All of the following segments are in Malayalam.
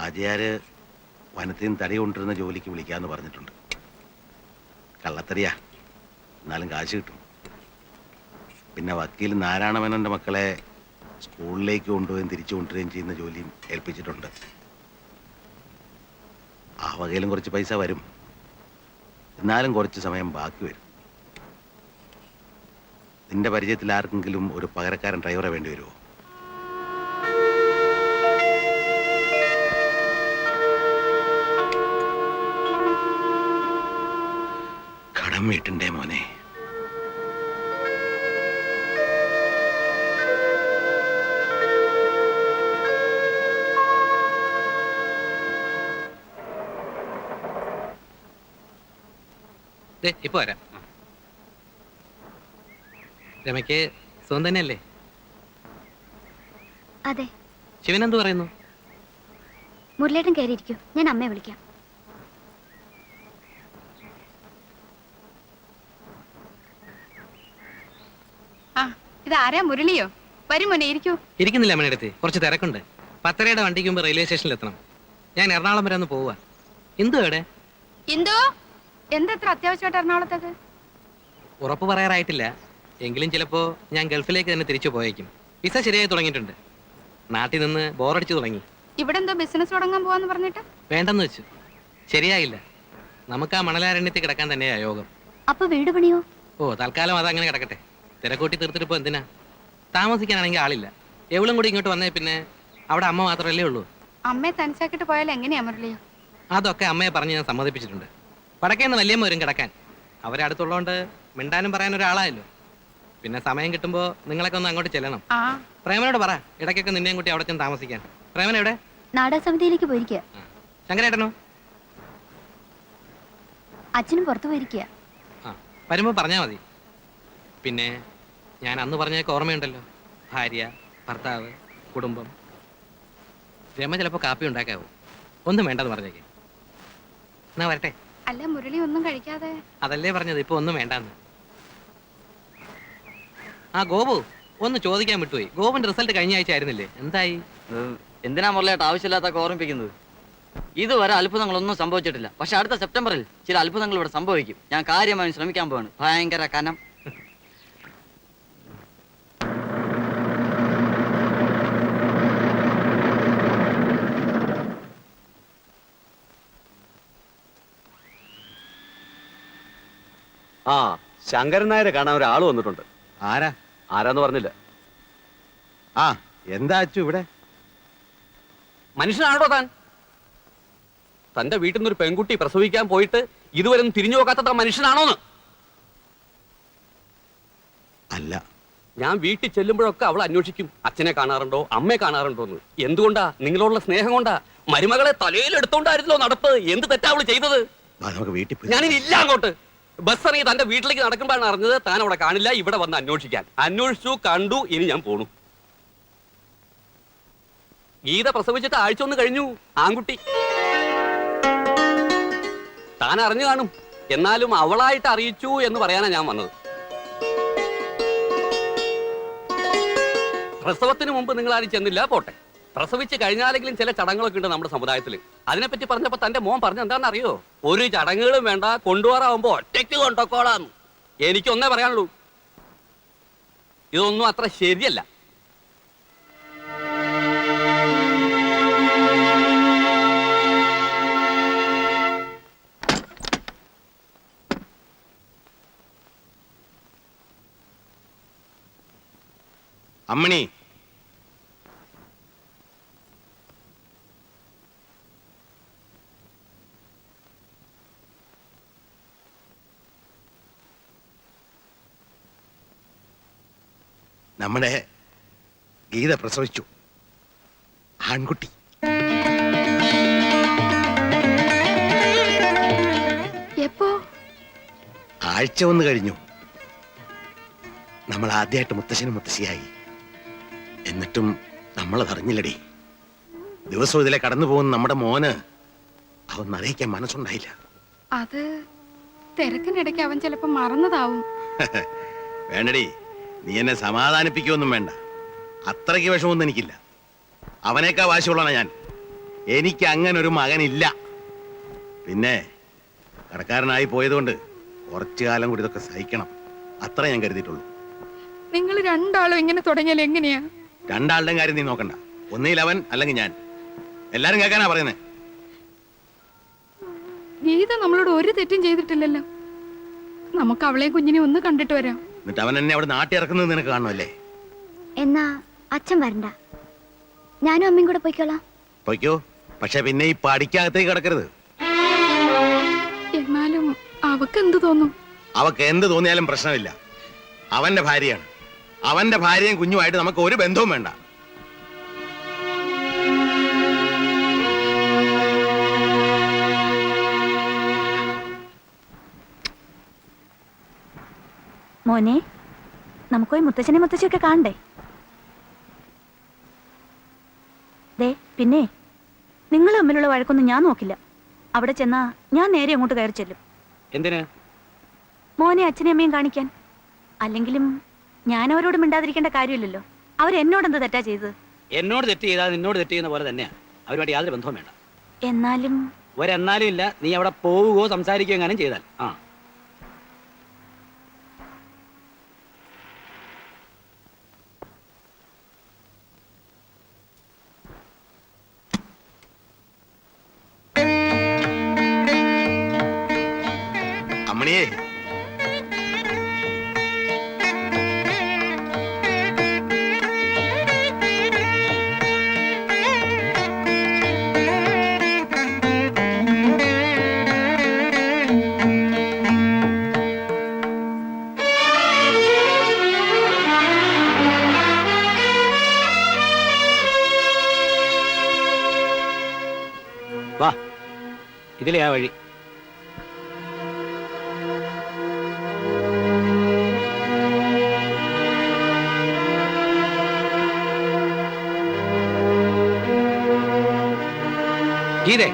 ഹാജിയാര് വനത്തിൽ നിന്ന് തടി കൊണ്ടിരുന്ന ജോലിക്ക് വിളിക്കാന്ന് പറഞ്ഞിട്ടുണ്ട്. കള്ളത്തറിയാ, എന്നാലും കാശ് കിട്ടും. പിന്നെ വക്കീൽ നാരായണമേനോന്റെ മക്കളെ സ്കൂളിലേക്ക് കൊണ്ടുപോയും തിരിച്ചു കൊണ്ടുവരികയും ചെയ്യുന്ന ജോലിയും ഏൽപ്പിച്ചിട്ടുണ്ട്. ആ വകയിലും കുറച്ച് പൈസ വരും, എന്നാലും കുറച്ച് സമയം ബാക്കി വരും. നിന്റെ പരിചയത്തിൽ ആർക്കെങ്കിലും ഒരു പകരക്കാരൻ ഡ്രൈവറെ വേണ്ടി വരുമോ? കടം വീട്ടുണ്ടേ മോനെ. ഇപ്പൊ വരാം. രമയ്ക്ക് സുഖം തന്നെയല്ലേ? അതെ. ശിവൻ എന്ത് പറയുന്നു? മുരളേട്ടൻ കയറിയിരിക്കൂ, ഞാൻ അമ്മയെ വിളിക്കാം. ഇതാരാ? മുരളിയോ? വരും മോനെ, ഇരിക്കൂ. ഇരിക്കുന്നില്ല അമ്മയുടെ കുറച്ച് തിരക്കുണ്ട്. 10:30 വണ്ടിക്ക് മുമ്പ് റെയിൽവേ സ്റ്റേഷനിൽ എത്തണം. ഞാൻ എറണാകുളം വരെ ഒന്ന് പോവാ. ഇന്ദു എവിടെ? ഇന്ദു, എന്തെത്ര അത്യാവശ്യമായിട്ട് എറണാകുളത്തേക്ക്? ഉറപ്പ് പറയാറായിട്ടില്ല, എങ്കിലും ചിലപ്പോ ഞാൻ ഗൾഫിലേക്ക് തന്നെ തിരിച്ചു പോയേക്കും. വിസ ശരിയായി തുടങ്ങിയിട്ടുണ്ട്. നാട്ടിൽ നിന്ന് ബോറടിച്ചു തുടങ്ങി. ഇവിടെ എന്തോ ബിസിനസ് തുടങ്ങാൻ പോവാന്ന് പറഞ്ഞിട്ട് വേണ്ടെന്ന് വെച്ചു. ശരിയായില്ല. നമുക്ക് ആ മണലാരണ്യത്തിൽ കിടക്കാൻ തന്നെയാ യോഗം. അപ്പൊ വീട് പണിയോ? ഓ, തൽക്കാലം അതങ്ങനെ കിടക്കട്ടെ. തിരക്കൂട്ടി തീർത്തിട്ട് ഇപ്പൊ എന്തിനാ? താമസിക്കാനാണെങ്കിൽ ആളില്ല. എവളും കൂടി ഇങ്ങോട്ട് വന്നേ പിന്നെ അവിടെ അമ്മ മാത്രമല്ലേ ഉള്ളൂ. അമ്മയെ തനിച്ചാക്കിട്ട് പോയാൽ എങ്ങനെയാ മുരളിയോ? അതൊക്കെ അമ്മയെ പറഞ്ഞ് ഞാൻ സമ്മതിപ്പിച്ചിട്ടുണ്ട്. വടക്കേന്ന് വല്യമ്മ വരും കിടക്കാൻ. അവരെ അടുത്തുള്ളതുകൊണ്ട് മിണ്ടാനും പറയാൻ ഒരാളായല്ലോ. പിന്നെ സമയം കിട്ടുമ്പോ നിങ്ങളൊക്കെ ഒന്ന് അങ്ങോട്ട് ചെല്ലണം. പ്രേമനോട് പറ ഇടയ്ക്കൊക്കെ നിന്നെയും കൂട്ടി അവിടെ ചെന്ന് താമസിക്കാൻ. പ്രേമൻ എവിടെ? നാടകസമിതിയിലേക്ക് പോയിരിക്കുക. ശങ്കരേട്ടനോ? അച്ഛനും പുറത്തു പോയിരിക്കുക. ആ, വരുമ്പോ പറഞ്ഞാ മതി. പിന്നെ ഞാൻ അന്ന് പറഞ്ഞതൊക്കെ ഓർമ്മയുണ്ടല്ലോ. ഭാര്യ, ഭർത്താവ്, കുടുംബം. രമ ചിലപ്പോ കാപ്പി ഉണ്ടാക്കാവോ? ഒന്നും വേണ്ടെന്ന് പറഞ്ഞേക്കെ. എന്നാ വരട്ടെ. അല്ല, മുരളി ഒന്നും കഴിക്കാതെ? അതല്ലേ പറഞ്ഞത്, ഇപ്പൊ ഒന്നും വേണ്ടാന്ന്. ആ ഗോപു ഒന്ന് ചോദിക്കാൻ വിട്ടുപോയി. ഗോപുവിന്റെ റിസൾട്ട് കഴിഞ്ഞ ആഴ്ച ആയിരുന്നില്ലേ? എന്തായി? എന്തിനാ മുരളിയായിട്ട് ആവശ്യമില്ലാത്ത ഓർമ്മിപ്പിക്കുന്നത്? ഇതുവരെ അത്ഭുതങ്ങളൊന്നും സംഭവിച്ചിട്ടില്ല. പക്ഷെ അടുത്ത സെപ്റ്റംബറിൽ ചില അത്ഭുതങ്ങൾ ഇവിടെ സംഭവിക്കും. ഞാൻ കാര്യമായി ശ്രമിക്കാൻ പോവാണ്. ഭയങ്കര കനം. ആ, ശങ്കരൻ നായരെ കാണാൻ ഒരാൾ വന്നിട്ടുണ്ട്. ആരാ? ആരാന്ന് പറഞ്ഞില്ല. ആ, എന്താ അച്ചു ഇവിടെ? മനുഷ്യനാണോ താൻ? തന്റെ വീട്ടിൽ നിന്ന് ഒരു പെൺകുട്ടി പ്രസവിക്കാൻ പോയിട്ട് ഇതുവരെ ഒന്നും തിരിഞ്ഞു നോക്കാത്ത മനുഷ്യനാണോന്ന്? അല്ല. ഞാൻ വീട്ടിൽ ചെല്ലുമ്പോഴൊക്കെ അവൾ അന്വേഷിക്കും, അച്ഛനെ കാണാറുണ്ടോ, അമ്മയെ കാണാറുണ്ടോ എന്ന്. എന്തുകൊണ്ടാ? നിങ്ങളോടുള്ള സ്നേഹം കൊണ്ടാ. മരുമകളെ തലയിൽ എടുത്തോണ്ടായിരുന്നല്ലോ നടപ്പ്. എന്ത് തെറ്റാ അവള് ചെയ്തത്? നമുക്ക് വീട്ടിൽ പോയി. ഞാനിനി ഇല്ല അങ്ങോട്ട്. ബസ് ഇറങ്ങി തന്റെ വീട്ടിലേക്ക് നടക്കുമ്പോഴാണ് അറിഞ്ഞത് താൻ അവിടെ കാണില്ല. ഇവിടെ വന്ന് അന്വേഷിക്കാൻ. അന്വേഷിച്ചു, കണ്ടു. ഇനി ഞാൻ പോണു. ഗീത പ്രസവിച്ചിട്ട് ആഴ്ച ഒന്ന് കഴിഞ്ഞു. ആൺകുട്ടി. താൻ അറിഞ്ഞു കാണും. എന്നാലും അവളായിട്ട് അറിയിച്ചു എന്ന് പറയാനാ ഞാൻ വന്നത്. പ്രസവത്തിന് മുമ്പ് നിങ്ങൾ ആരും ചെന്നില്ല, പോട്ടെ. പ്രസവിച്ച് കഴിഞ്ഞാലെങ്കിലും ചില ചടങ്ങുകളൊക്കെ ഉണ്ട് നമ്മുടെ സമുദായത്തിൽ. അതിനെപ്പറ്റി പറഞ്ഞപ്പോ തന്റെ മോൻ പറഞ്ഞ എന്താണെന്ന് അറിയോ? ഒരു ചടങ്ങുകളും വേണ്ട, കൊണ്ടുപോകാറാവുമ്പോ ഒറ്റയ്ക്ക് കൊണ്ടോക്കോളാന്ന്. എനിക്കൊന്നേ പറയാനുള്ളൂ, ഇതൊന്നും അത്ര ശരിയല്ല. അമ്മണി, നമ്മുടെ ഗീത പ്രസവിച്ചു. ആൺകുട്ടി. എപ്പോ? ആഴ്ച ഒന്ന് കഴിഞ്ഞു. നമ്മൾ ആദ്യമായിട്ട് മുത്തശ്ശനും മുത്തശ്ശിയായി. എന്നിട്ടും നമ്മളത് അറിഞ്ഞില്ലടി. ദിവസവും ഇതിലെ കടന്നു പോകുന്ന നമ്മുടെ മോന് അവൻ അറിയിക്കാൻ മനസ്സുണ്ടായില്ല. അത് തിരക്കിനിടയ്ക്ക് അവൻ ചിലപ്പോ മറന്നതാവും. വേണ്ടടി, നീ എന്നെ സമാധാനിപ്പിക്കൊന്നും വേണ്ട. അത്രയ്ക്ക് വിഷമൊന്നും എനിക്കില്ല. അവനേക്കാ വാശിയുള്ളതാണ് ഞാൻ. എനിക്ക് അങ്ങനെ ഒരു മകനില്ല. പിന്നെ കടക്കാരനായി പോയതുകൊണ്ട് കുറച്ചു കാലം കൂടി ഇതൊക്കെ സഹിക്കണം, അത്ര ഞാൻ കരുതിയിട്ടുള്ളൂ. നിങ്ങൾ രണ്ടാളും ഇങ്ങനെ തുടങ്ങിയാൽ എങ്ങനെയാ? രണ്ടാളുടെയും കാര്യം നീ നോക്കണ്ട, ഒന്നിൽ അവൻ അല്ലെങ്കിൽ ഞാൻ. എല്ലാരും കേൾക്കാനാ പറയുന്നേ. ഗീത നമ്മളോട് ഒരു തെറ്റും ചെയ്തിട്ടില്ലല്ലോ. നമുക്ക് അവളെയും കുഞ്ഞിനെ ഒന്ന് കണ്ടിട്ട് വരാം. എന്നിട്ട് അവൻ എന്നെ അവിടെ നാട്ടി ഇറക്കുന്നത് നിനക്ക് കാണുമല്ലേ? എന്നാ അച്ഛൻ വരണ്ട, ഞാനും അമ്മയും കൂടെ പോയിക്കോളാം. പൊയ്ക്കോ, പക്ഷെ പിന്നെ ഈ പടിക്കകത്തേക്ക് കിടക്കരുത്. എന്നാലും അവക്ക് എന്ത് തോന്നും? അവക്ക് എന്ത് തോന്നിയാലും പ്രശ്നമില്ല. അവന്റെ ഭാര്യയാണ്. അവന്റെ ഭാര്യയും കുഞ്ഞുമായിട്ട് നമുക്ക് ഒരു ബന്ധവും വേണ്ട. മോനെ, നമുക്കൊരു മുത്തച്ഛനെ മുത്തച്ഛയൊക്കെ കാണണ്ടേ? ദേ പിന്നെ നിങ്ങൾ തമ്മിലുള്ള വഴക്കൊന്നും ഞാൻ നോക്കില്ല. അവിടെ ചെന്നാ ഞാൻ നേരെ അങ്ങോട്ട് കയറി ചെല്ലും. എന്തിന്? മോനെ അച്ഛനെ അമ്മയും കാണിക്കാൻ. അല്ലെങ്കിലും ഞാൻ അവരോട് മിണ്ടാതിരിക്കേണ്ട കാര്യമില്ലല്ലോ. അവരെന്നോടെന്ത് തെറ്റാ ചെയ്തത്? എന്നോട് തെറ്റ് ചെയ്താൽ നിന്നോട് തെറ്റ് ചെയ്യുന്ന പോലെ തന്നെയാണ്. അവരുമായിട്ട് യാതൊരു ബന്ധവും വേണ്ട. എന്നാലും ഒരെന്നാലും ഇല്ല. നീ അവിടെ പോവുകയോ സംസാരിക്കുകയോ എങ്ങാനും ചെയ്താൽ അമ്മണിയേ, വാ, ഇതിലെ ആ വഴി. ഗീതേ,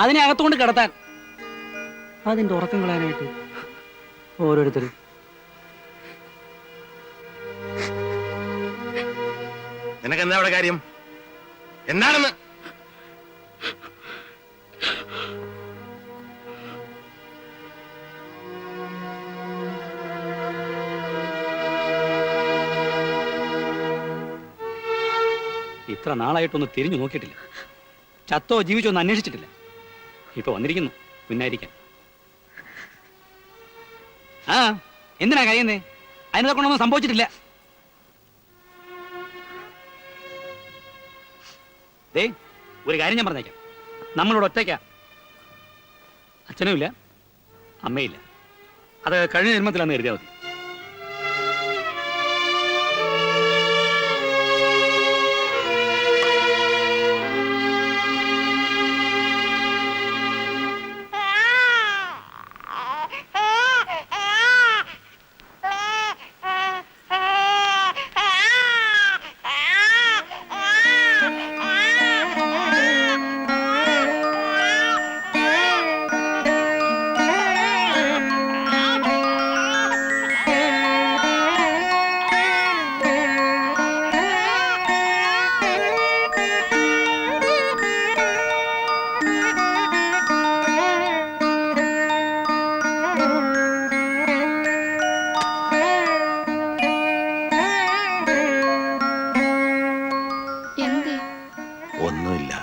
അതിനെ അകത്തുകൊണ്ട് കിടത്താൻ, അതിന്റെ ഉറക്കം കളയാനായിട്ട് ഓരോരുത്തരും. നിനക്കെന്താ അവിടെ കാര്യം? എന്താണെന്ന്? ഇത്ര നാളായിട്ടൊന്ന് തിരിഞ്ഞു നോക്കിയിട്ടില്ല. ചത്തോ ജീവിച്ചോ ഒന്ന് അന്വേഷിച്ചിട്ടില്ല. ഇപ്പൊ വന്നിരിക്കുന്നു പിന്നായിരിക്കാൻ. എന്തിനാ കഴിയുന്നേ? അതിനെ കൊണ്ടൊന്നും സംഭവിച്ചിട്ടില്ല. ദേ, ഒരു കാര്യം ഞാൻ പറഞ്ഞേക്കാം. നമ്മളോട് ഒറ്റയ്ക്കാ. അച്ഛനുമില്ല, അമ്മയില്ല. അത് കഴിഞ്ഞ ജന്മത്തിലാന്ന് കരുതിയാൽ മതി. ഒന്നുമില്ല,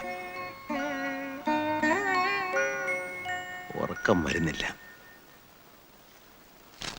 ഉറക്കം വരുന്നില്ല.